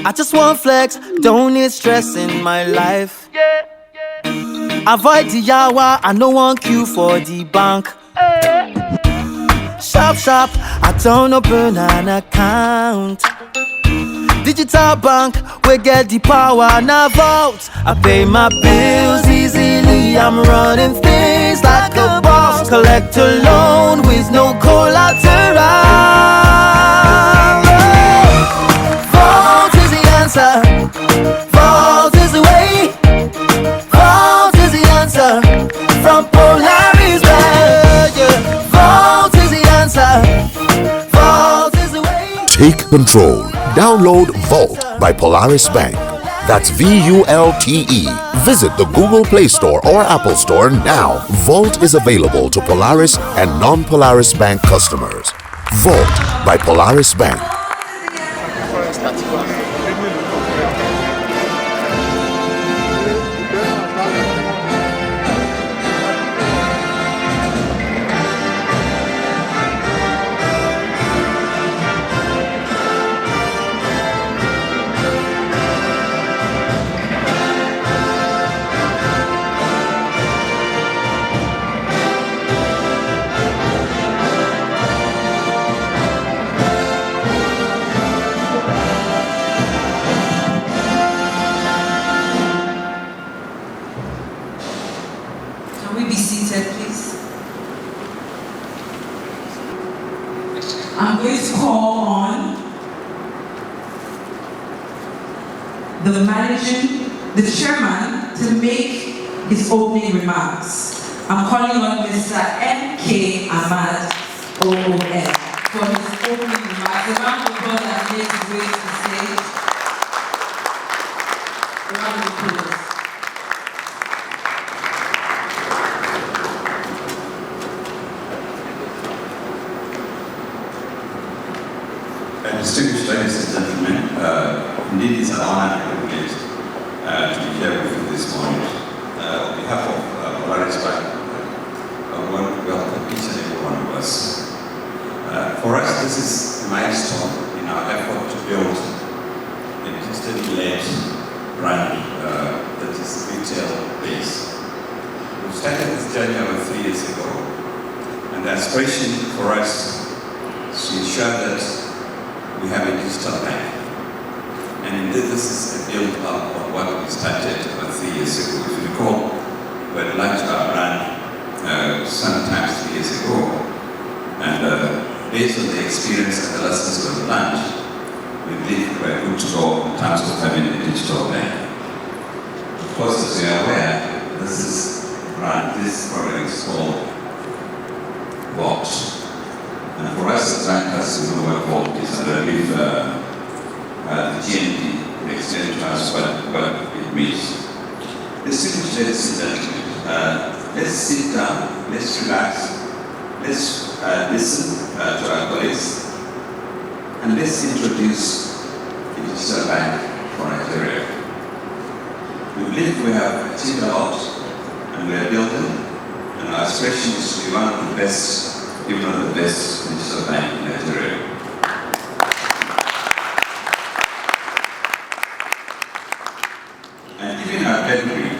I just want flex, don't need stress in my life. Avoid the yawa, I no want queue for the bank. Sharp, sharp, I don't open an account. Digital bank, we get the power, now vault. I pay my bills easily, I'm running things like a boss. Collect a loan with no collateral. Vault is the answer, vault is the way, vault is the answer, from Polaris Bank. Vault is the answer, vault is the way. Take control. Download VULTe by Polaris Bank. That's VULTE. Visit the Google Play Store or Apple Store now. VULTe is available to Polaris and non-Polaris Bank customers. VULTe by Polaris Bank. Can we be seated, please? I'm going to call on the chairman to make his opening remarks. I'm calling on Mr. M.K. Ahmad, OON, for his opening remarks. The round of applause that makes his way to the stage. A round of applause. Distinguished ladies and gentlemen, indeed it's an honor and privilege to be here with you this morning. On behalf of Polaris Bank, I want to welcome each and every one of us. For us, this is a milestone in our effort to build a digitally-led brand that is retail-based. We started this journey over 3 years ago, and the aspiration for us is to ensure that we have a digital bank. And indeed, this is a build up of what we started about 3 years ago. If you recall, we had launched our brand sometimes 3 years ago. And based on the experience and the lessons we have learned, we believe we are good to go in terms of having a digital bank. Of course, as you are aware, this product is called VULTe. And for us as bankers, we know what VULTe is, and I believe the GND will explain to us what it means. Distinguished ladies and gentlemen, let's sit down, let's relax, let's listen to our colleagues, and let's introduce the digital bank for Nigeria. We believe we have achieved a lot, and we are building, and our aspiration is to be one of the best, even one of the best digital bank in Nigeria. And given our pedigree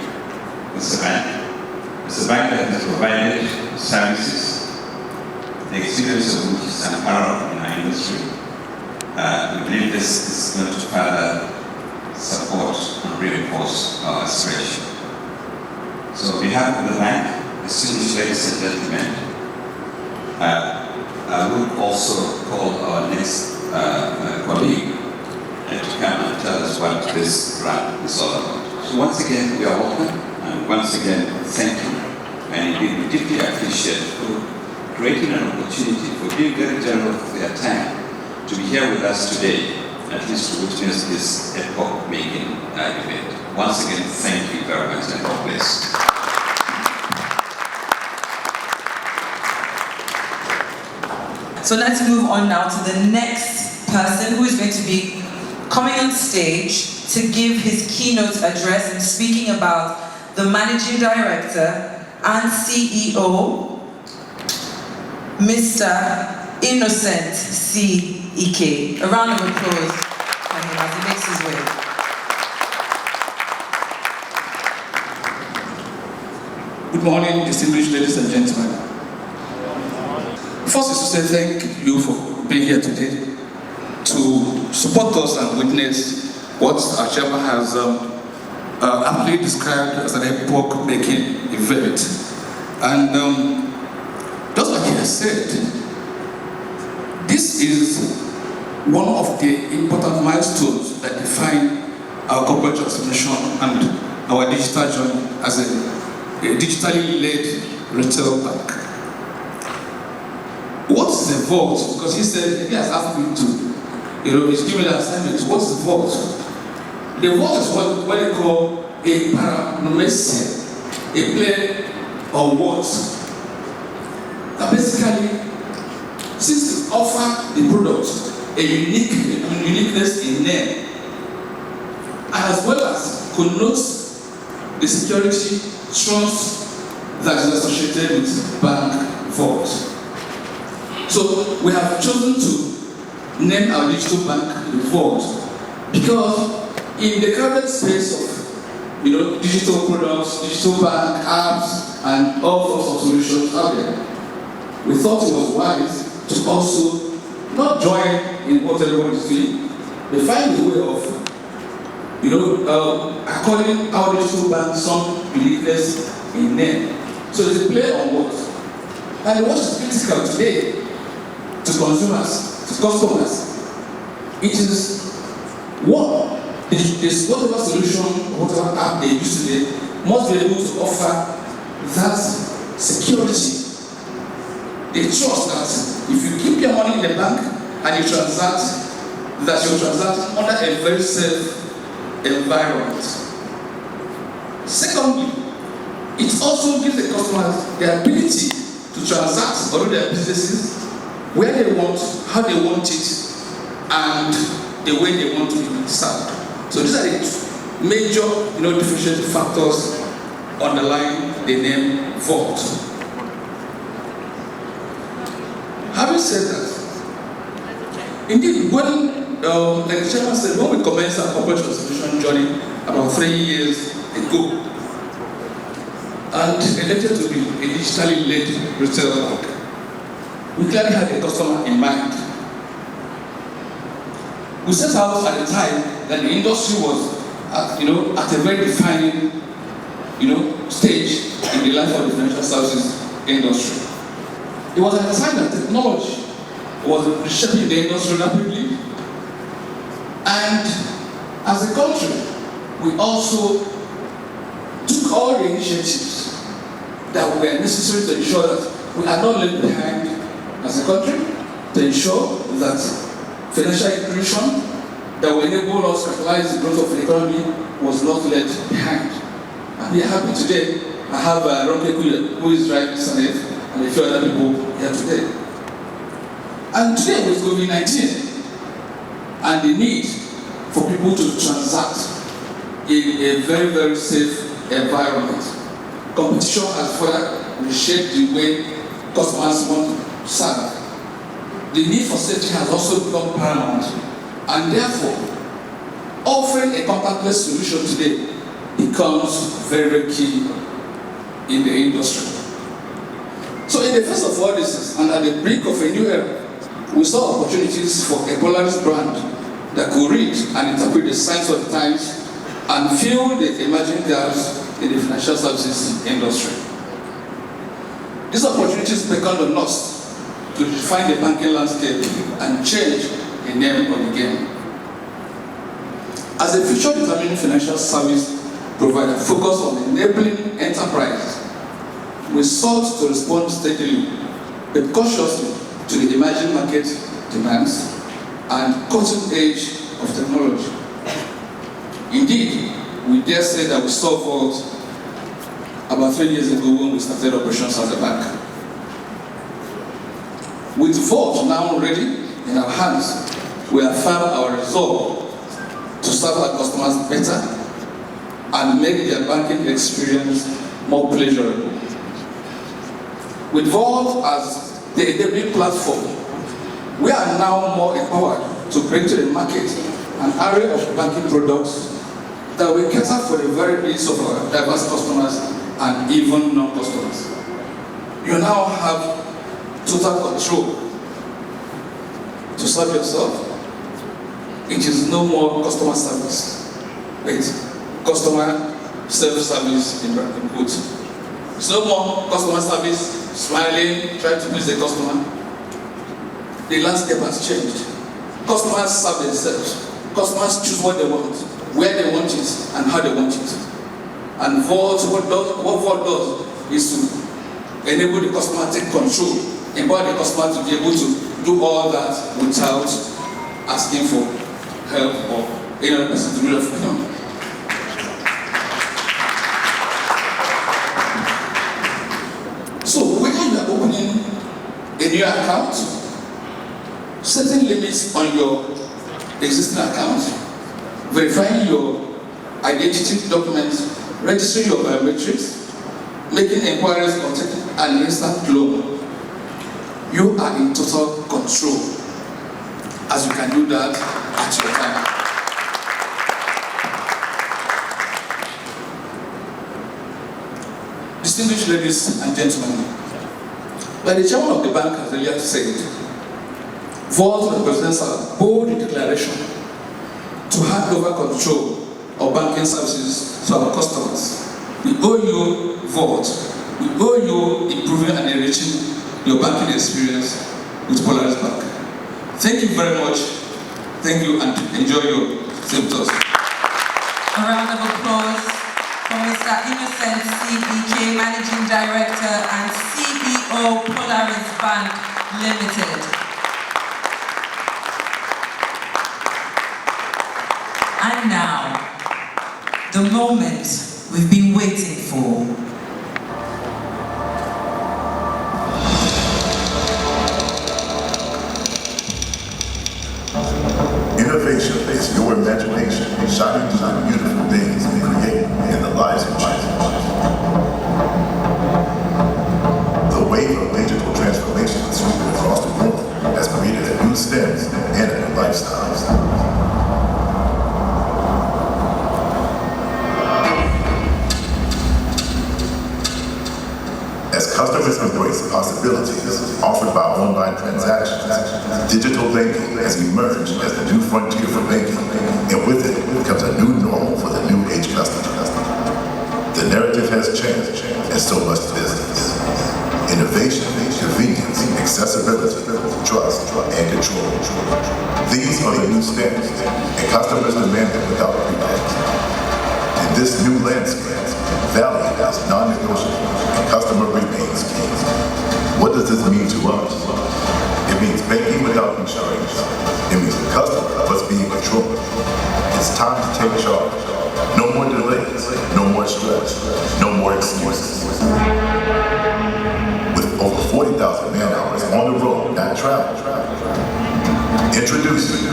as a bank that has provided services, the experience of which is unparalleled in our industry, we believe this is going to further support and reinforce our aspiration. So on behalf of the bank, distinguished ladies and gentlemen, I would also call our next colleague to come and tell us what this grant is all about. So once again, we are welcome, and once again, thank you. And indeed, we deeply appreciate for creating an opportunity, for being very generous of their time to be here with us today, at least to witness this epoch-making event. Once again, thank you very much, and God bless. So let's move on now to the next person who is going to be coming on stage to give his keynote address and speaking about the Managing Director and CEO, Mr. Innocent C. Ike. A round of applause for him as he makes his way. Good morning, distinguished ladies and gentlemen. First is to say thank you for being here today to support us and witness what our chairman has aptly described as an epoch-making event. And just like he has said, this is one of the important milestones that define our corporate transformation and our digital journey as a digitally led retail bank. What's the vault? Because he said, he has asked me to, he's given an assignment. What's the vault? The vault is what they call a paranomisia, a play on words. That basically, since to offer the product a uniqueness in name, as well as connotes the security trust that is associated with bank vault. So we have chosen to name our digital bank the vault because in the current space of digital products, digital bank apps, and all sorts of solutions out there, we thought it was wise to also not join in what everyone is doing, but find a way of according our digital bank some uniqueness in name. So there's a play on words. And what is critical today to consumers, to customers, it is whatever solution, whatever app they use today must be able to offer that security. They trust that if you keep your money in the bank and you transact, that you're transacting under a very safe environment. Secondly, it also gives the customers the ability to transact or do their businesses where they want, how they want it, and the way they want to be served. So these are the major, differentiating factors underlying the name vault. Having said that, indeed, when like the chairman said, when we commenced our corporate transformation journey about 3 years ago, and elected to be a digitally led retail bank, we clearly had a customer in mind. We set out at the time that the industry was, at a very defining, stage in the life of the financial services industry. It was at the time that technology was reshaping the industry rapidly, and as a country, we also took all the initiatives that were necessary to ensure that we are not left behind as a country, to ensure that financial inclusion that will enable us to catalyze the growth of the economy was not left behind. And we are happy today. I have Ronke who is driving Senate and a few other people here today. And today with COVID-19 and the need for people to transact in a very, very safe environment, competition has further reshaped the way customers want to serve. The need for safety has also become paramount, and therefore, offering a contactless solution today becomes very, very key in the industry. So in the face of all this, and at the brink of a new era, we saw opportunities for a Polaris brand that could read and interpret the signs of the times and fill the emerging gaps in the financial services industry. These opportunities beckoned on us to define the banking landscape and change the name of the game. As a future-determining financial service provider focused on enabling enterprise, we sought to respond steadily but cautiously to the emerging market demands and cutting edge of technology. Indeed, we dare say that we saw vault about 3 years ago when we started operations as a bank. With vault now ready in our hands, we affirm our resolve to serve our customers better and make their banking experience more pleasurable. With vault as the enabling platform, we are now more empowered to bring to the market an array of banking products that will cater for the very needs of our diverse customers and even non-customers. You now have total control to serve yourself. It is no more customer service. It's customer self-service in quotes. It's no more customer service, smiling, trying to please the customer. The landscape has changed. Customers serve themselves. Customers choose what they want, where they want it, and how they want it. And what VULTe does is to enable the customer to take control, empower the customer to be able to do all that without asking for help or any other person to do it for them. So when you are opening a new account, setting limits on your existing account, verifying your identity documents, registering your biometrics, making inquiries or taking an instant loan, you are in total control, as you can do that at your time. Distinguished ladies and gentlemen, like the chairman of the bank has earlier said, VULTe represents a bold declaration to hand over control of banking services to our customers. We owe you VULTe. We owe you improving and enriching your banking experience with Polaris Bank. Thank you very much. Thank you and enjoy your symptoms. A round of applause for Mr. Innocent CBK, Managing Director and CEO, Polaris Bank Limited. And now, the moment we've been waiting for. Innovation is your imagination shining through the beautiful things we create in the lives of children. The wave of digital transformation sweeping across the world has created a new STEM and a new lifestyle. As customers embrace possibilities offered by online transactions, digital banking has emerged as the new frontier for banking, and with it becomes a new normal for the new age customer. The narrative has changed, and so must business. Innovation, convenience, accessibility, trust, and control. These are the new standards, and customers demand them without pretext. In this new landscape, value is non-negotiable and customer remains key. What does this mean to us? It means banking without insurance. It means the customer must be in control. It's time to take charge. No more delays, no more stress, no more excuses. With over 40,000 man hours on the road, not travel. Introducing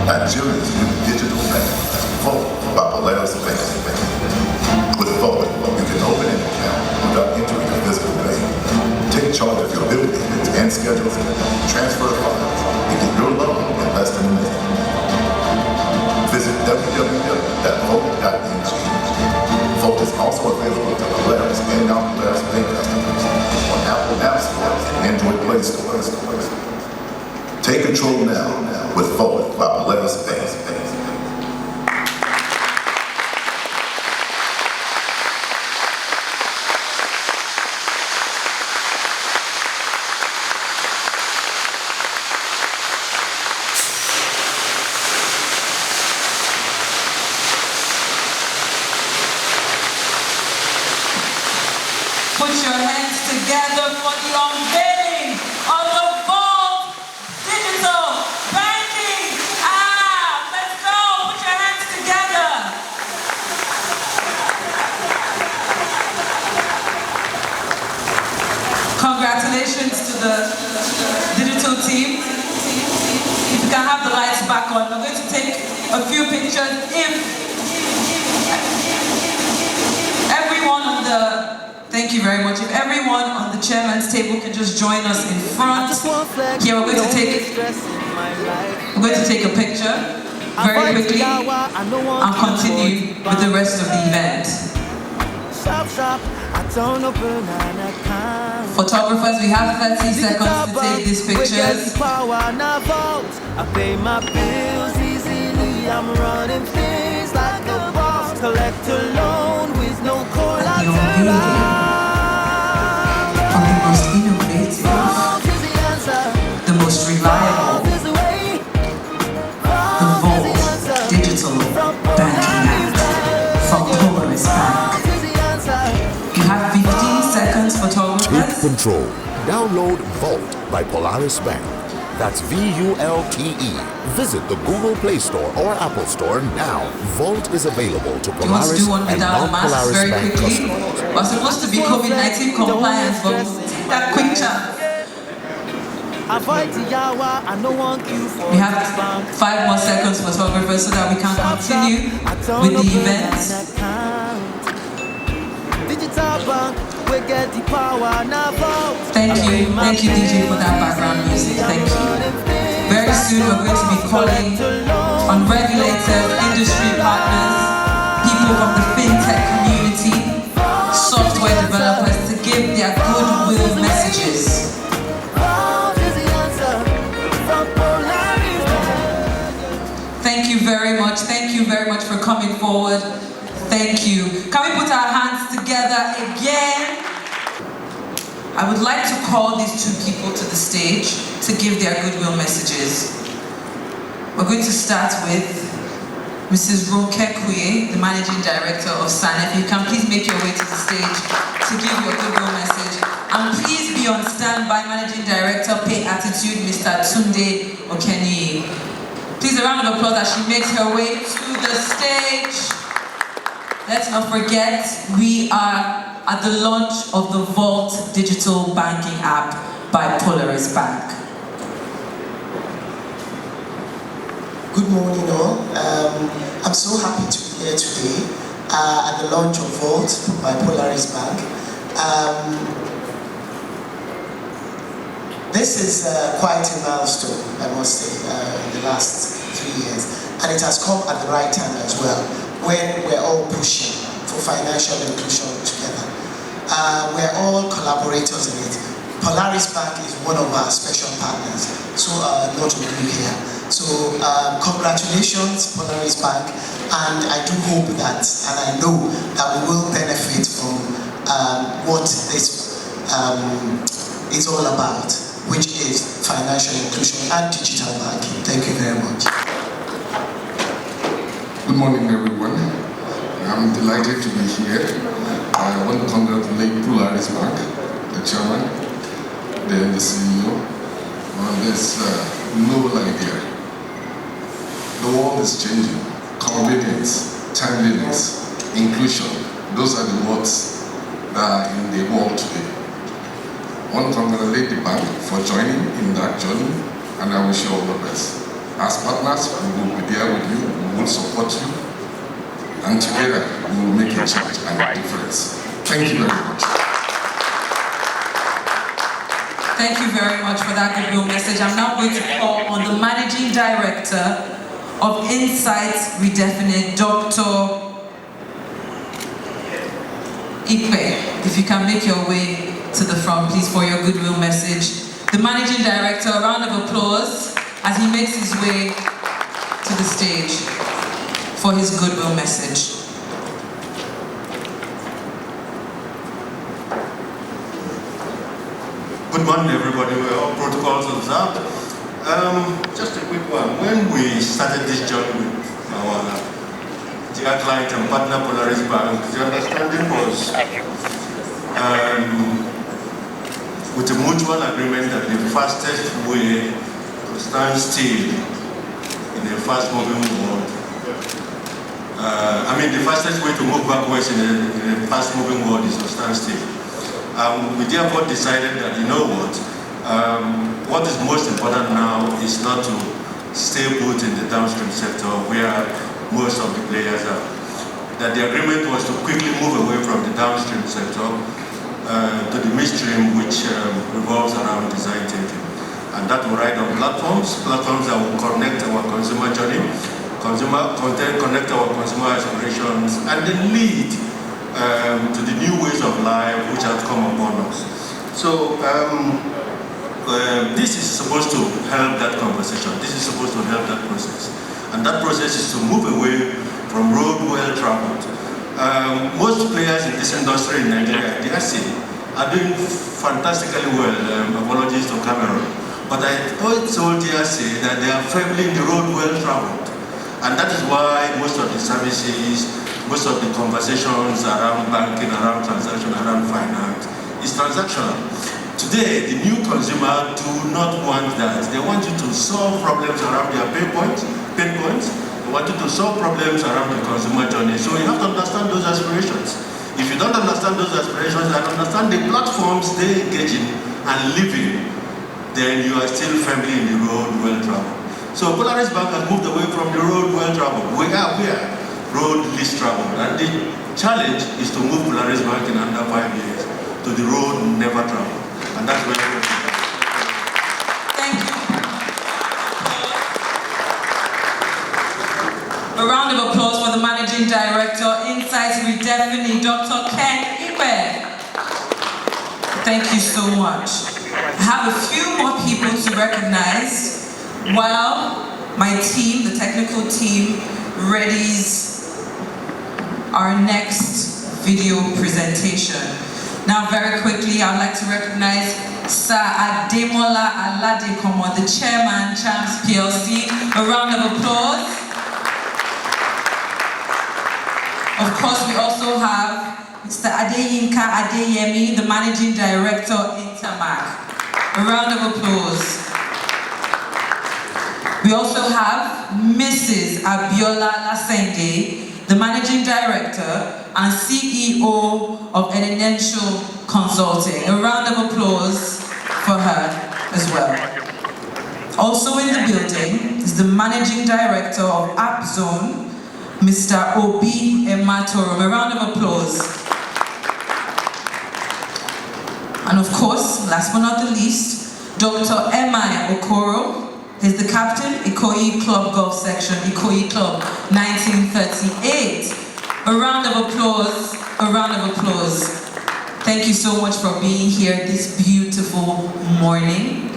Nigeria's new digital bank, VULTe by Polaris Bank. With VULTe, you can open an account without entering a physical bank. Take charge of your bill payments and schedules, transfer funds, and get your loan in less than a minute. Visit www.VULTe.ng. VULTe is also available to Polaris and non-Polaris Bank customers on Apple App Store and Android Play Store. Take control now with VULTe by Polaris Bank. Put your hands together for the unveiling of the VULTe digital banking app. Let's go. Put your hands together. Congratulations to the digital team. If you can have the lights back on, we're going to take a few pictures. Thank you very much. If everyone on the chairman's table can just join us in front. Here we're going to take a picture very quickly and continue with the rest of the event. I don't open an account. Photographers, we have 30 seconds to take these pictures. I pay my bills easily. I'm running things like a boss. Collect a loan with no collateral. On the most innovative, the most reliable, the VULTe digital banking app from Polaris Bank. You have 15 seconds, photographers. Take control. Download VULTe by Polaris Bank. That's VULTE. Visit the Google Play Store or Apple Store now. VULTe is available to Polaris and non-Polaris Bank customers. We're supposed to be COVID-19 compliant, but we'll take that quick chance. We have 5 more seconds, photographers, so that we can continue with the event. Thank you DJ for that background music, thank you. Very soon we're going to be calling on regulators, industry partners, people from the fintech community, software developers to give their goodwill messages. Thank you very much for coming forward. Thank you. Can we put our hands together again? I would like to call these two people to the stage to give their goodwill messages. We're going to start with Mrs. Ronke Kuye, the Managing Director of SANEF. You can please make your way to the stage to give your goodwill message. And please be on standby, Managing Director, Pay Attitude, Mr. Tunde Okeni. Please, a round of applause as she makes her way to the stage. Let's not forget, we are at the launch of the VULTe digital banking app by Polaris Bank. Good morning all. I'm so happy to be here today at the launch of VULTe by Polaris Bank. This is quite a milestone, I must say, in the last 3 years. And it has come at the right time as well, when we're all pushing for financial inclusion together. We're all collaborators in it. Polaris Bank is one of our special partners, so a lot of you here. So congratulations, Polaris Bank, and I do hope that, and I know that we will benefit from what this is all about, which is financial inclusion and digital banking. Thank you very much. Good morning, everyone. I'm delighted to be here. I want to congratulate Polaris Bank, the chairman, then the CEO, on this novel idea. The world is changing. Convenience, timeliness, inclusion, those are the words that are in the world today. I want to congratulate the bank for joining in that journey, and I wish you all the best. As partners, we will be there with you, we will support you, and together we will make a change and a difference. Thank you very much. Thank you very much for that goodwill message. I'm now going to call on the Managing Director of Insights Redefinite, Dr. Ipe. If you can make your way to the front, please, for your goodwill message. The Managing Director, a round of applause as he makes his way to the stage for his goodwill message. Good morning, everybody. We're all protocols observed. Just a quick one. When we started this journey with our dear client and partner Polaris Bank, the understanding was with a mutual agreement that the fastest way to stand still in a fast-moving world, the fastest way to move backwards in a fast-moving world is to stand still. We therefore decided that, you know what is most important now is not to stay put in the downstream sector where most of the players are. That the agreement was to quickly move away from the downstream sector to the midstream, which revolves around design thinking. And that will ride on platforms that will connect our consumer journey, connect our consumer aspirations, and then lead to the new ways of life which have come upon us. So this is supposed to help that conversation. This is supposed to help that process. And that process is to move away from road well traveled. Most players in this industry in Nigeria, they are doing fantastically well. Apologies to Cameroon. But I told DRC that they are firmly in the road well traveled. And that is why most of the services, most of the conversations around banking, around transaction, around finance is transactional. Today, the new consumer do not want that. They want you to solve problems around their pain points. They want you to solve problems around the consumer journey. So you have to understand those aspirations. If you don't understand those aspirations and understand the platforms they engage in and live in, then you are still firmly in the road well traveled. So Polaris Bank has moved away from the road well traveled. We are road least traveled. And the challenge is to move Polaris Bank in under 5 years to the road never traveled. And that's where we're going. Thank you. A round of applause for the Managing Director, Insights Redefining, Dr. Ken Ibe. Thank you so much. I have a few more people to recognize while my team, the technical team, readies our next video presentation. Now, very quickly, I'd like to recognize Sir Ademola Aladekomo, the Chairman, Champs PLC. A round of applause. Of course, we also have Mr. Adeyinka Adeyemi, the Managing Director, Intermac. A round of applause. We also have Mrs. Abiola Lasende, the Managing Director and CEO of Eminential Consulting. A round of applause for her as well. Also in the building is the Managing Director of App Zone, Mr. Obi Ematorum. A round of applause. And of course, last but not the least, Dr. Emma Okoro is the captain, Ikoyi Club Golf Section, Ikoyi Club 1938. A round of applause, a round of applause. Thank you so much for being here this beautiful morning.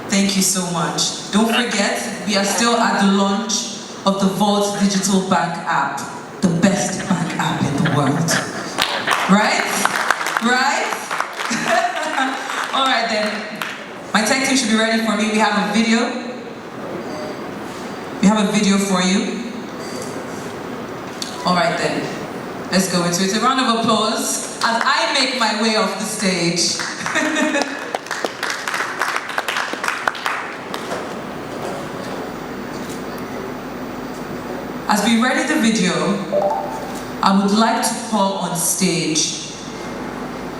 Thank you so much. Don't forget, we are still at the launch of the VULTe Digital Bank app, the best bank app in the world. Right? Right? All right then. My tech team should be ready for me. We have a video. We have a video for you. All right then. Let's go into it. A round of applause as I make my way off the stage. As we ready the video, I would like to call on stage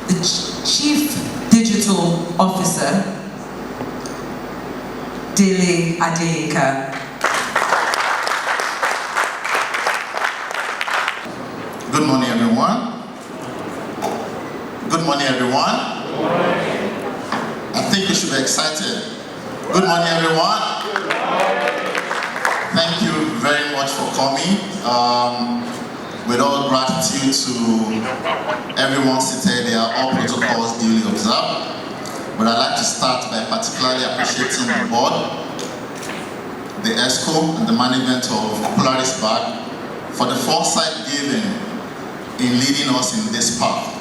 the Chief Digital Officer, Dele Adeyinka. Good morning, everyone. Good morning, everyone. I think you should be excited. Good morning, everyone. Thank you very much for coming. With all gratitude to everyone seated there, all protocols duly observed. But I'd like to start by particularly appreciating the board, the ESCO, and the management of Polaris Bank for the foresight given in leading us in this path.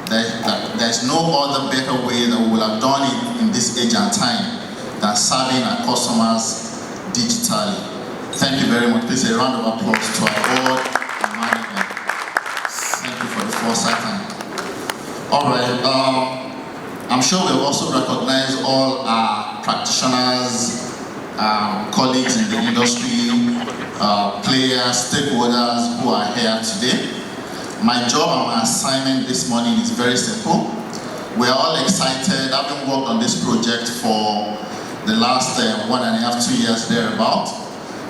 There's no other better way that we will have done it in this age and time than serving our customers digitally. Thank you very much. Please a round of applause to our board and management. Thank you for the foresight. All right. I'm sure we'll also recognize all our practitioners, colleagues in the industry, players, stakeholders who are here today. My job and my assignment this morning is very simple. We are all excited, having worked on this project for the last 1.5 to 2 years thereabout.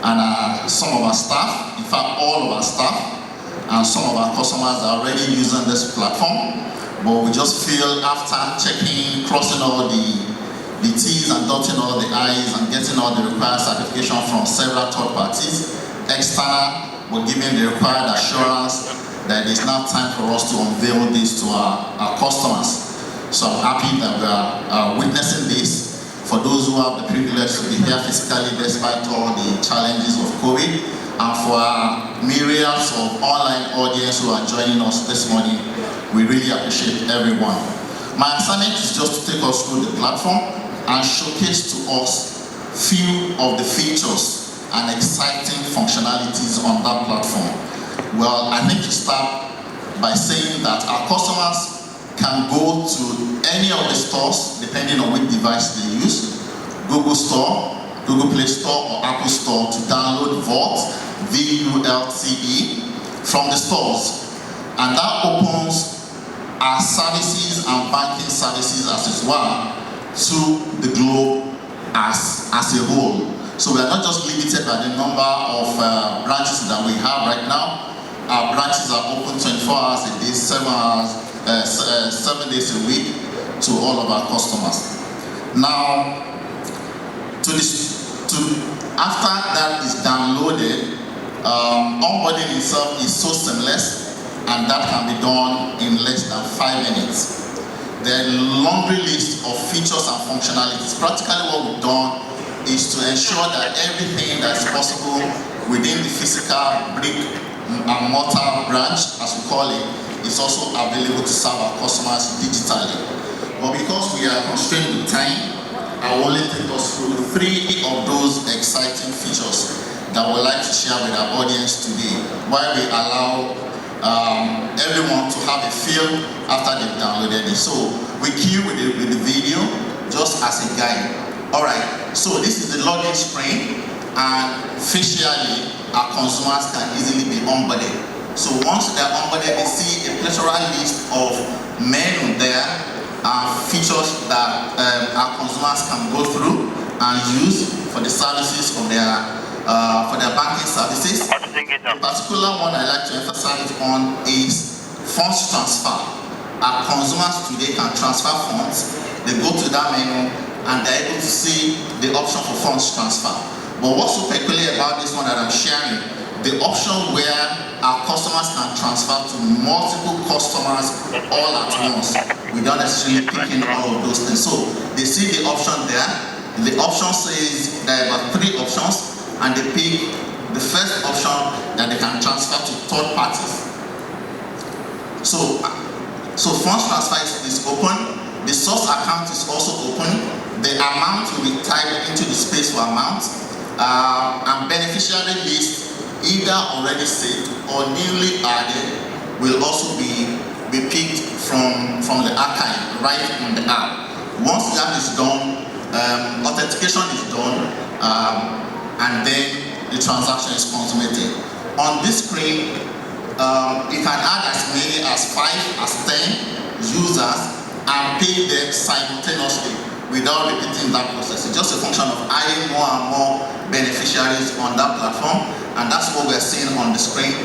And some of our staff, in fact all of our staff, and some of our customers are already using this platform. But we just feel after checking, crossing all the T's and dotting all the I's and getting all the required certification from several third parties, external, but giving the required assurance that it's now time for us to unveil this to our customers. So I'm happy that we are witnessing this. For those who have the privilege to be here physically despite all the challenges of COVID, and for our myriads of online audience who are joining us this morning, we really appreciate everyone. My assignment is just to take us through the platform and showcase to us few of the features and exciting functionalities on that platform. Well, I need to start by saying that our customers can go to any of the stores depending on which device they use, Google Store, Google Play Store or Apple Store, to download VULTe, VULTe, from the stores. And that opens our services and banking services as well to the globe as a whole. So we are not just limited by the number of branches that we have right now. Our branches are open 24 hours a day, 7 days a week to all of our customers. Now, after that is downloaded, onboarding itself is so seamless, and that can be done in less than 5 minutes. There are a laundry list of features and functionalities. Practically what we've done is to ensure that everything that is possible within the physical brick and mortar branch, as we call it, is also available to serve our customers digitally. But because we are constrained with time, I will only take us through 3 of those exciting features that we'd like to share with our audience today, while we allow everyone to have a feel after they've downloaded it. So we cue with the video just as a guide. Alright, so this is the login screen, and facially our consumers can easily be onboarded. So once they're onboarded, they see a plethora list of menu there, features that our consumers can go through and use for the services of for their banking services. The particular one I like to emphasize on is funds transfer. Our consumers today can transfer funds. They go to that menu and they're able to see the option for funds transfer. But what's so peculiar about this one that I'm sharing, the option where our customers can transfer to multiple customers all at once without necessarily picking all of those things. So they see the option there. The option says there are about 3 options, and they pick the first option that they can transfer to third parties. So funds transfer is open. The source account is also open. The amount will be typed into the space for amount, and beneficiary list, either already saved or newly added, will also be picked from the archive right in the app. Once that is done, authentication is done, and then the transaction is consummated. On this screen, you can add as many as 5 as 10 users and pay them simultaneously without repeating that process. It's just a function of adding more and more beneficiaries on that platform, and that's what we're seeing on the screen.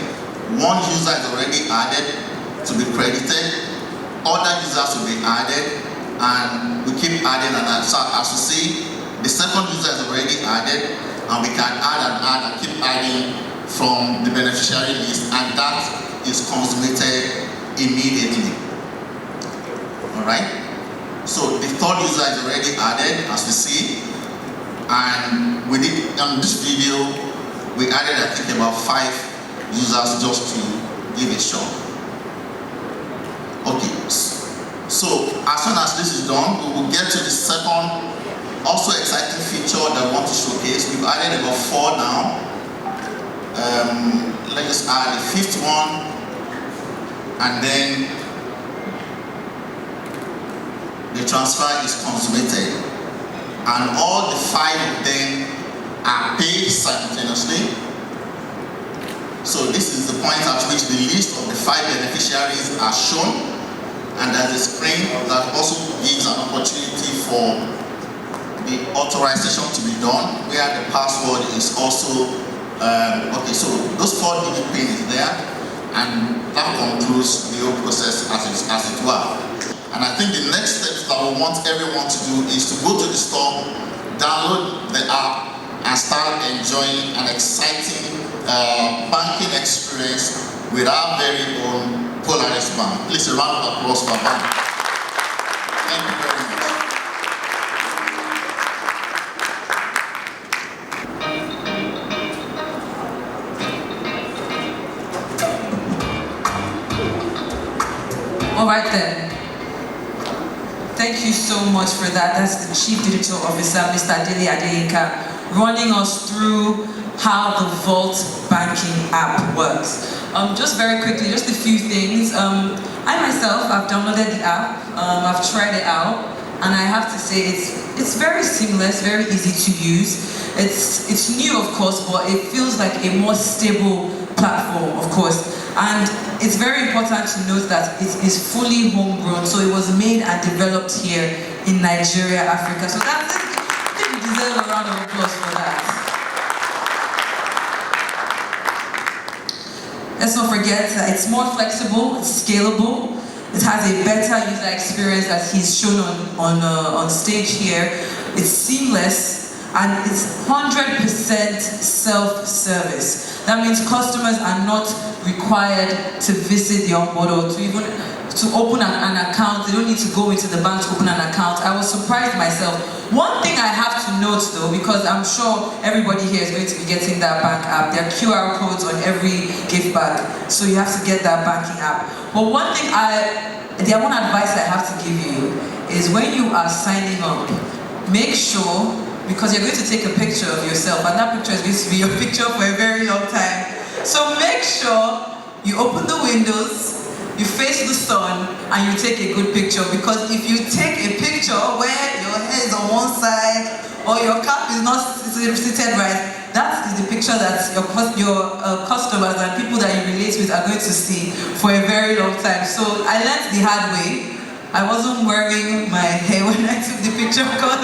One user is already added to be credited, other users will be added, and we keep adding, and as you see, the second user is already added, and we can add and keep adding from the beneficiary list, and that is consummated immediately. Alright? So the third user is already added, as we see, and we did on this video we added I think about 5 users just to give a shot. Okay, so as soon as this is done, we will get to the second also exciting feature that we want to showcase. We've added about 4 now. Let's just add the 5th one, and then the transfer is consummated, and all the 5 of them are paid simultaneously. So this is the point at which the list of the 5 beneficiaries are shown, and there's a screen that also gives an opportunity for the authorization to be done, where the password is also okay. So those 4-digit PIN is there, and that concludes the whole process as it were. And I think the next step that we want everyone to do is to go to the store, download the app, and start enjoying an exciting banking experience with our very own Polaris Bank. Please, a round of applause for our bank. Thank you very much. All right then. Thank you so much for that. That's the Chief Digital Officer, Mr. Adele Adeyinka, running us through how the Vault banking app works. Just very quickly, just a few things. I myself have downloaded the app. I've tried it out, and I have to say it's very seamless, very easy to use. It's new, of course, but it feels like a more stable platform, of course. And it's very important to note that it is fully homegrown, so it was made and developed here in Nigeria, Africa. So that's it. I think we deserve a round of applause for that. Let's not forget that it's more flexible, it's scalable, it has a better user experience as he's shown on stage here. It's seamless, and it's 100% self-service. That means customers are not required to visit the onboard or to open an account. They don't need to go into the bank to open an account. I was surprised myself. One thing I have to note though, because I'm sure everybody here is going to be getting that bank app. There are QR codes on every gift bag, so you have to get that banking app. But one advice I have to give you is when you are signing up, make sure, because you're going to take a picture of yourself, and that picture is going to be your picture for a very long time. So make sure you open the windows, you face the sun, and you take a good picture, because if you take a picture where your hair is on one side or your cap is not seated right, that is the picture that your customers and people that you relate with are going to see for a very long time. So I learned the hard way. I wasn't wearing my hair when I took the picture because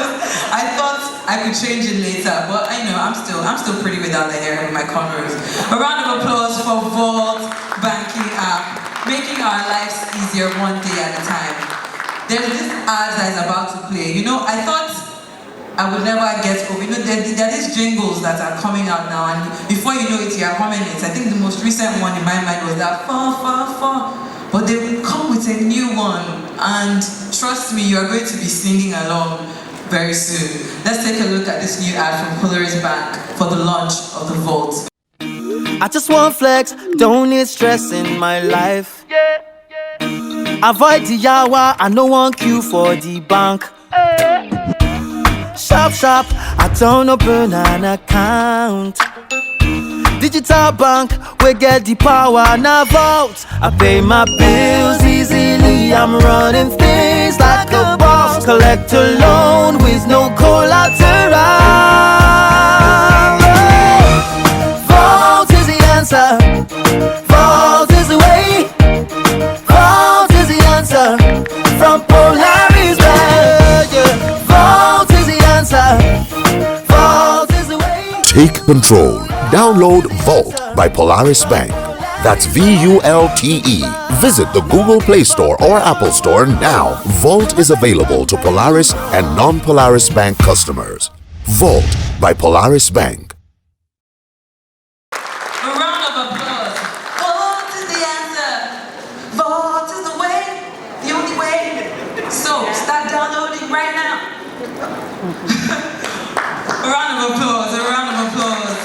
I thought I could change it later, but I know I'm still pretty without the hair and my cornrows. A round of applause for Vault banking app, making our lives easier one day at a time. There's this ad that is about to play. You know, I thought I would never get over. You know, there are these jingles that are coming out now, and before you know it, you are humming it. I think the most recent one in my mind was that fa fa fa. But they will come with a new one, and trust me, you are going to be singing along very soon. Let's take a look at this new ad from Polaris Bank for the launch of the Vault. I just want flex, don't need stress in my life. Avoid the yawa, I no want queue for the bank. Sharp, sharp, I don't open an account. Digital bank, we get the power, now Vault. I pay my bills easily, I'm running things like a boss. Collect a loan with no collateral. Vault is the answer, Vault is the way, Vault is the answer, from Polaris Bank. Vault is the answer, Vault is the way. Take control. Download VULTe by Polaris Bank. That's VULTE. Visit the Google Play Store or Apple Store now. VULTe is available to Polaris and non-Polaris Bank customers. VULTe by Polaris Bank. A round of applause. Vault is the answer. Vault is the way, the only way. So start downloading right now. A round of applause, a round of applause.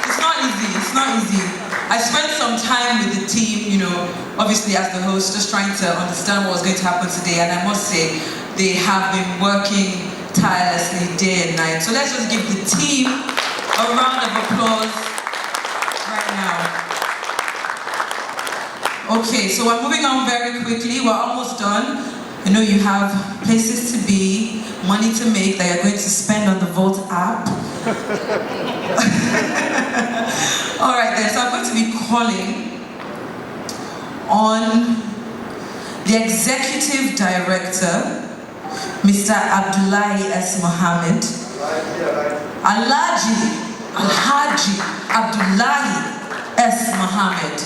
It's not easy. I spent some time with the team, you know, obviously as the host, just trying to understand what was going to happen today, and I must say, they have been working tirelessly day and night. So let's just give the team a round of applause right now. Okay, so we're moving on very quickly. We're almost done. I know you have places to be, money to make that you're going to spend on the Vault app. All right then, so I'm going to be calling on the Executive Director, Mr. Abdullahi S. Mohammed, Alhaji Abdullahi S. Mohammed,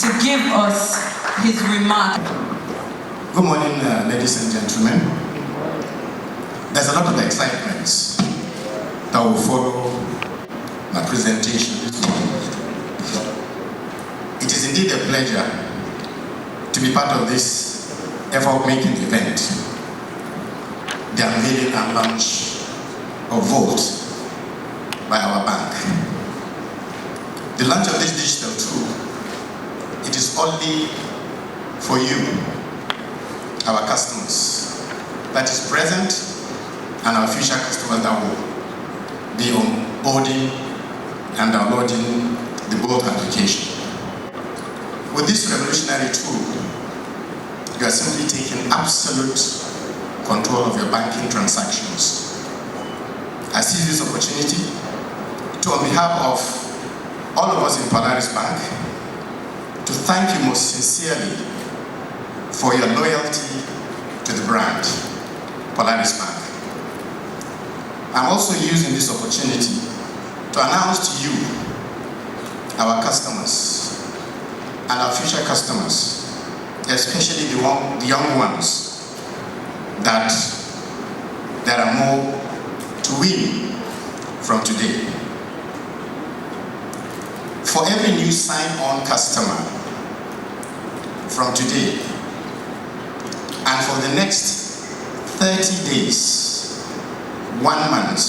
to give us his remark. Good morning, ladies and gentlemen. There's a lot of excitement that will follow my presentation this morning. It is indeed a pleasure to be part of this effort-making event, the unveiling and launch of VULTe by our bank. The launch of this digital tool, it is only for you, our customers, that is present, and our future customers that will be onboarding and downloading the VULTe application. With this revolutionary tool, you are simply taking absolute control of your banking transactions. I seize this opportunity to, on behalf of all of us in Polaris Bank, to thank you most sincerely for your loyalty to the brand, Polaris Bank. I'm also using this opportunity to announce to you, our customers, and our future customers, especially the young ones, that there are more to win from today. For every new sign-on customer from today, and for the next 30 days, 1 month,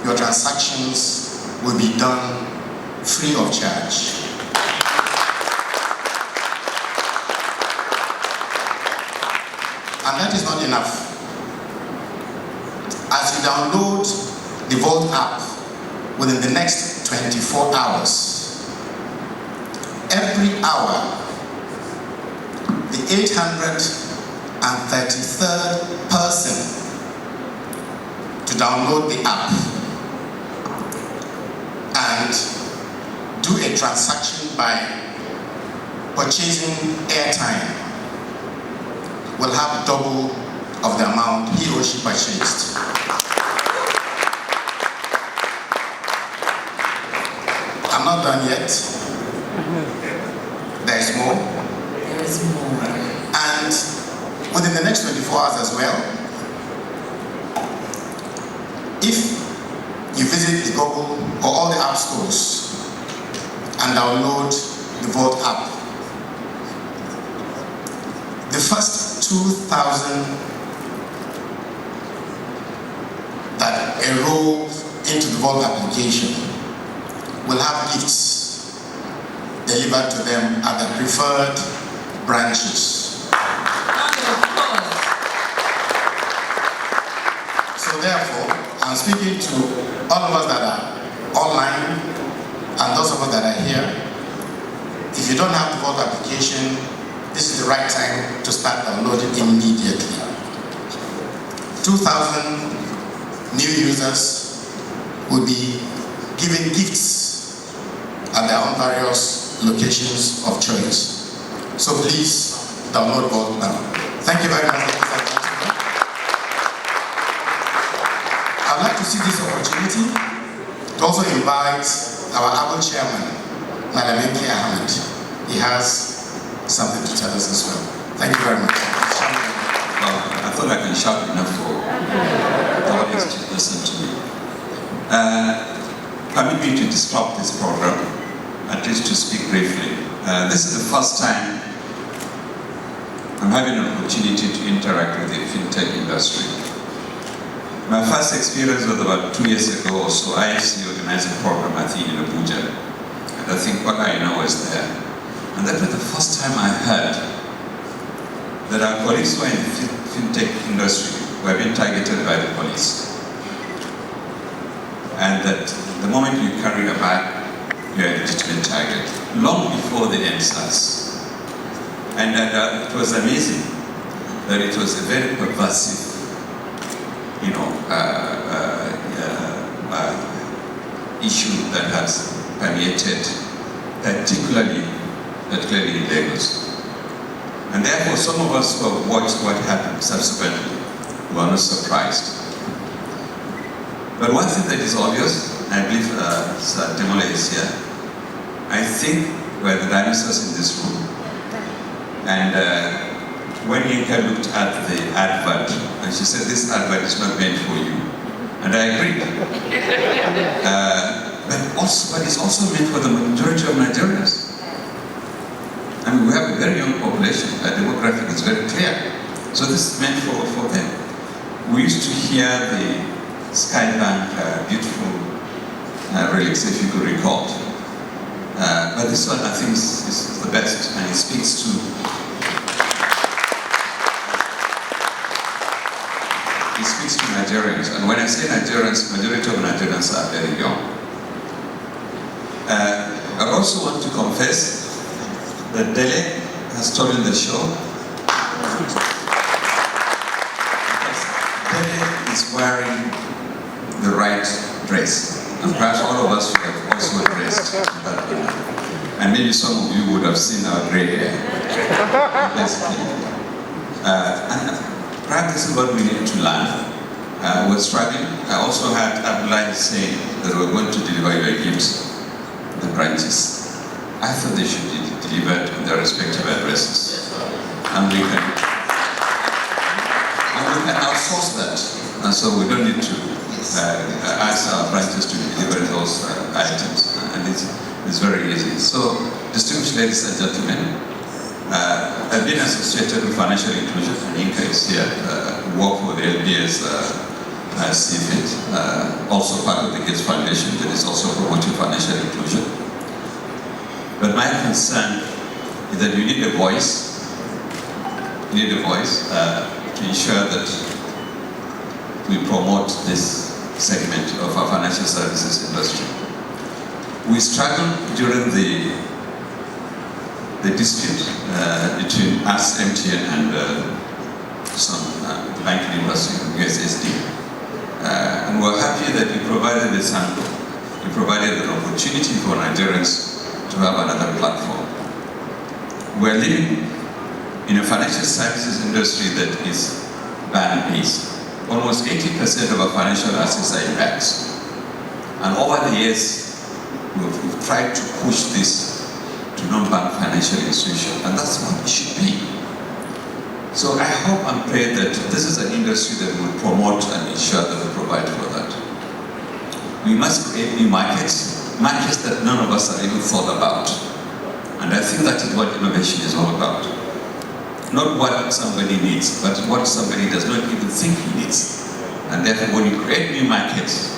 your transactions will be done free of charge. And that is not enough. As you download the VULTe app within the next 24 hours, every hour, the 833rd person to download the app and do a transaction by purchasing airtime will have double of the amount he or she purchased. I'm not done yet. There is more. There is more. And within the next 24 hours as well, if you visit the Google or all the app stores and download the VULTe app, the first 2,000 that enroll into the VULTe application will have gifts delivered to them at the preferred branches. So therefore, I'm speaking to all of us that are online and those of us that are here. If you don't have the VULTe application, this is the right time to start downloading immediately. 2,000 new users will be given gifts at their own various locations of choice. So please download VULTe now. Thank you very much. I'd like to see this opportunity to also invite our ABO chairman, Nalaminki Ahmed. He has something to tell us as well. Thank you very much. I thought I can shout enough for the audience to listen to me. Permit me to disrupt this program, at least to speak briefly. This is the first time I'm having an opportunity to interact with the fintech industry. My first experience was about 2 years ago or so. I actually organized a program, I think, in Abuja. And I think what I know is there. And that was the first time I heard that our colleagues who are in the fintech industry were being targeted by the police. And that the moment you carry a bag, you're a legitimate target, long before the NSAS. And it was amazing that it was a very pervasive, issue that has permeated, particularly in Lagos. And therefore, some of us who have watched what happened subsequently were not surprised. But one thing that is obvious, I believe Sir Demola is here, I think we're the dinosaurs in this room. And when Yinka looked at the advert, and she said, this advert is not meant for you. And I agree. But it's also meant for the majority of Nigerians. I mean, we have a very young population. The demographic is very clear. So this is meant for them. We used to hear the Skybank beautiful relics, if you could recall. But this one, I think, is the best, and it speaks to Nigerians. And when I say Nigerians, majority of Nigerians are very young. I also want to confess that Dele has stolen the show. Dele is wearing the right dress. And perhaps all of us should have also dressed that way. And maybe some of you would have seen our grey hair. And perhaps this is what we need to learn. We're struggling. I also had Abdullahi saying that we're going to deliver your gifts, the branches. I thought they should be delivered in their respective addresses. And we can outsource that. And so we don't need to ask our branches to deliver those items. And it's very easy. So, distinguished ladies and gentlemen, I've been associated with financial inclusion, and Inka is here, work for the LBS CFIT, also part of the Gates Foundation that is also promoting financial inclusion. But my concern is that you need a voice, to ensure that we promote this segment of our financial services industry. We struggled during the dispute between us, MTN, and some banking industry, USSD. And we're happy that you provided a sample. You provided an opportunity for Nigerians to have another platform. We're living in a financial services industry that is bank-based. Almost 80% of our financial assets are in banks. And over the years, we've tried to push this to non-bank financial institutions, and that's what it should be. So I hope and pray that this is an industry that will promote and ensure that we provide for that. We must create new markets that none of us have even thought about. And I think that is what innovation is all about. Not what somebody needs, but what somebody does not even think he needs. And therefore, when you create new markets,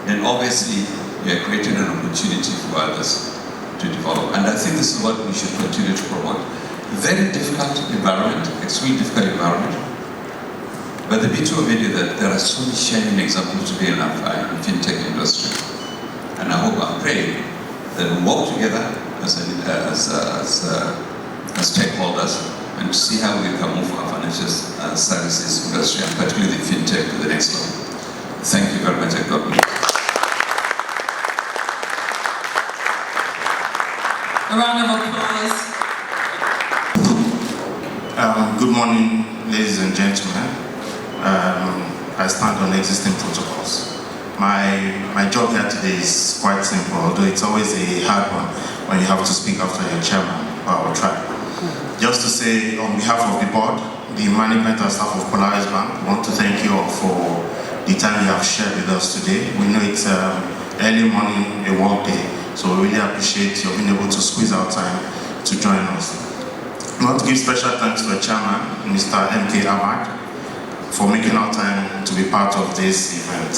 then obviously you are creating an opportunity for others to develop. And I think this is what we should continue to promote. Very difficult environment, extremely difficult environment. But the beauty of it is that there are so many shining examples today in our fintech industry. And I hope and pray that we work together as stakeholders and to see how we can move our financial services industry, and particularly the fintech, to the next level. Thank you very much, and God bless. A round of applause. Good morning, ladies and gentlemen. I stand on existing protocols. My job here today is quite simple, although it's always a hard one when you have to speak after your chairman, but I will try. Just to say, on behalf of the board, the management and staff of Polaris Bank, I want to thank you all for the time you have shared with us today. We know it's early morning, a work day, so we really appreciate you being able to squeeze out time to join us. I want to give special thanks to the chairman, Mr. M.K. Ahmad, for making our time to be part of this event.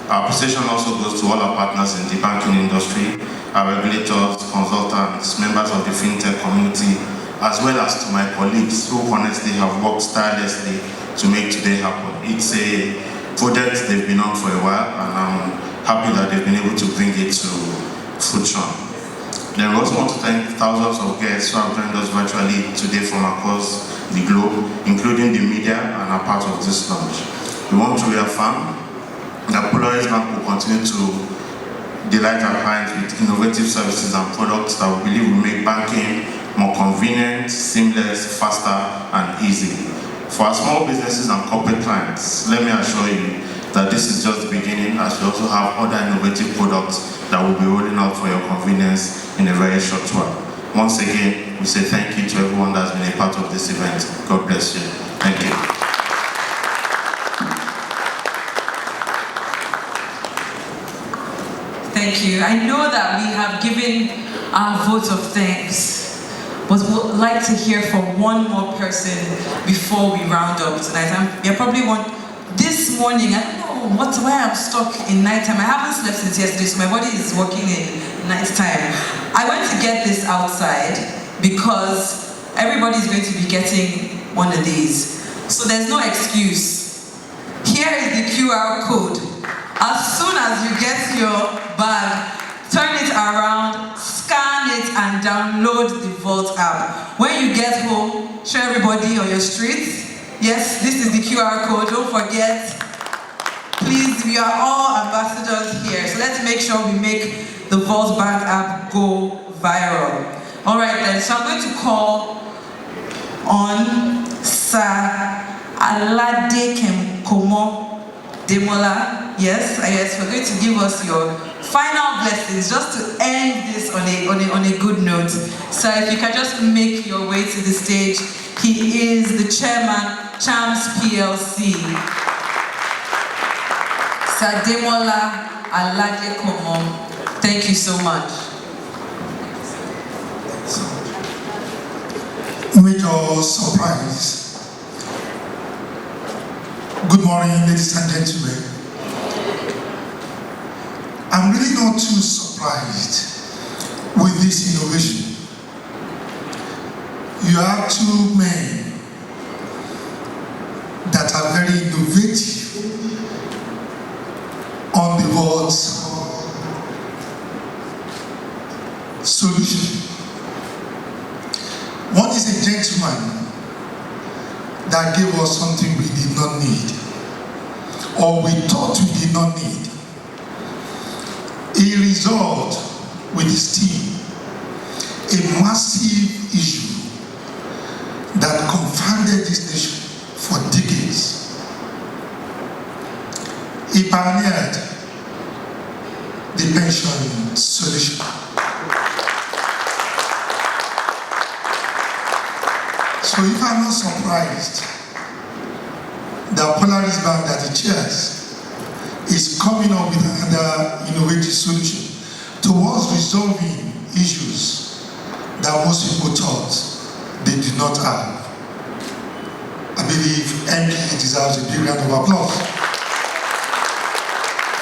Our appreciation also goes to all our partners in the banking industry, our regulators, consultants, members of the fintech community, as well as to my colleagues who honestly have worked tirelessly to make today happen. It's a project they've been on for a while, and I'm happy that they've been able to bring it to fruition. Then we also want to thank thousands of guests who have joined us virtually today from across the globe, including the media, and are part of this launch. We want to reaffirm that Polaris Bank will continue to delight our clients with innovative services and products that we believe will make banking more convenient, seamless, faster, and easy. For our small businesses and corporate clients, let me assure you that this is just the beginning, as we also have other innovative products that will be rolling out for your convenience in a very short while. Once again, we say thank you to everyone that's been a part of this event. God bless you. Thank you. thank you. I know that we have given our vote of thanks, but we'd like to hear from one more person before we round up tonight. You probably want, this morning, I don't know why I'm stuck in nighttime. I haven't slept since yesterday, so my body is working in nighttime. I went to get this outside because everybody's going to be getting one of these. So there's no excuse. Here is the QR code. As soon as you get your bag, turn it around, scan it, and download the VULTe app. When you get home, show everybody on your street. Yes, this is the QR code. Don't forget. Please, we are all ambassadors here. So let's make sure we make the VULTe Bank app go viral. All right then, so I'm going to call on Sir Alade Komo Demola. Yes, we're going to give us your final blessings just to end this on a good note. So if you can just make your way to the stage. He is the chairman, Chams PLC. Sir Demola Alade Komo, thank you so much. Major surprise. Good morning, ladies and gentlemen. I'm really not too surprised with this innovation. You have two men that are very innovative on the VULTe solution. One is a gentleman that gave us something we did not need, or we thought we did not need. He resolved with his team a massive issue that confounded this nation for decades. He pioneered the pension solution. So if I'm not surprised that Polaris Bank that he chairs is coming up with another innovative solution towards resolving issues that most people thought they did not have. I believe MP deserves a big round of applause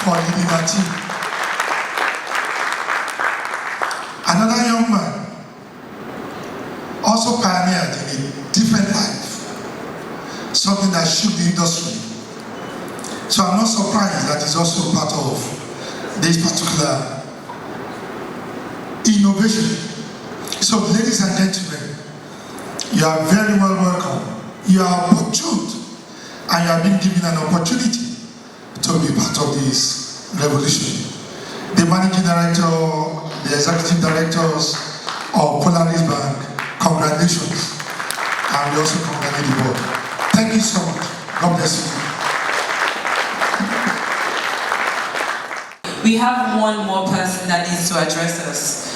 for leading that team. Another young man also pioneered in a different life, something that shook the industry. So I'm not surprised that he's also part of this particular innovation. So ladies and gentlemen, you are very well welcome. You are opportune and you have been given an opportunity to be part of this revolution. The managing director, the executive directors of Polaris Bank, congratulations. And we also congratulate the board. Thank you so much. God bless you. We have one more person that needs to address us.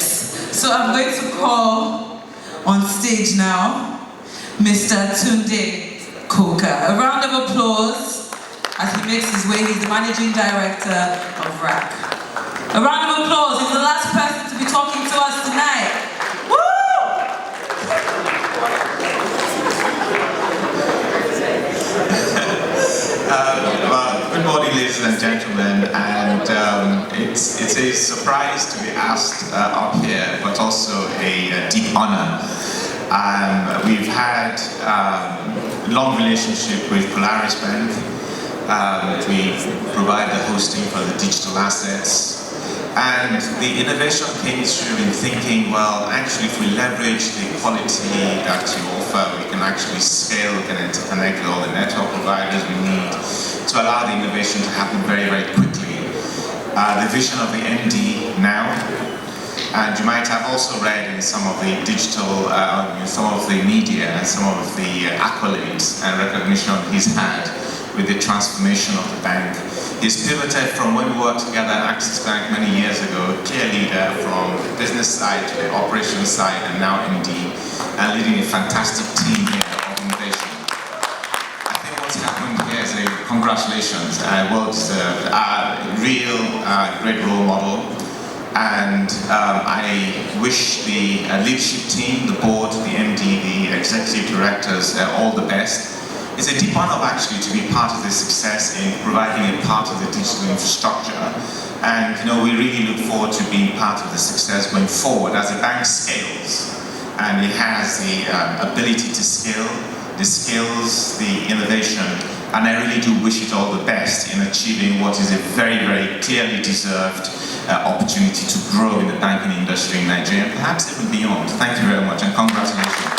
So I'm going to call on stage now Mr. Tunde Koka. A round of applause as he makes his way. He's the managing director of RAC. A round of applause. He's the last person to be talking to us tonight. Woo! Well, good morning, ladies and gentlemen, and it's a surprise to be asked up here, but also a deep honor. We've had a long relationship with Polaris Bank. We provide the hosting for the digital assets. And the innovation came through in thinking, well, actually if we leverage the quality that you offer, we can actually scale, we can interconnect with all the network providers we need to allow the innovation to happen very, very quickly. The vision of the MD now, and you might have also read in some of the digital, some of the media and some of the accolades and recognition he's had with the transformation of the bank. He's pivoted from when we worked together at Axis Bank many years ago, clear leader from the business side to the operations side, and now MD, and leading a fantastic team here of innovation. I think what's happened here is congratulations, well deserved. Real great role model. And I wish the leadership team, the board, the MD, the executive directors, all the best. It's a deep honor actually to be part of this success in providing a part of the digital infrastructure. And we really look forward to being part of the success going forward as the bank scales. And it has the ability to scale, the skills, the innovation, and I really do wish it all the best in achieving what is a very, very clearly deserved opportunity to grow in the banking industry in Nigeria, and perhaps even beyond. Thank you very much, and congratulations.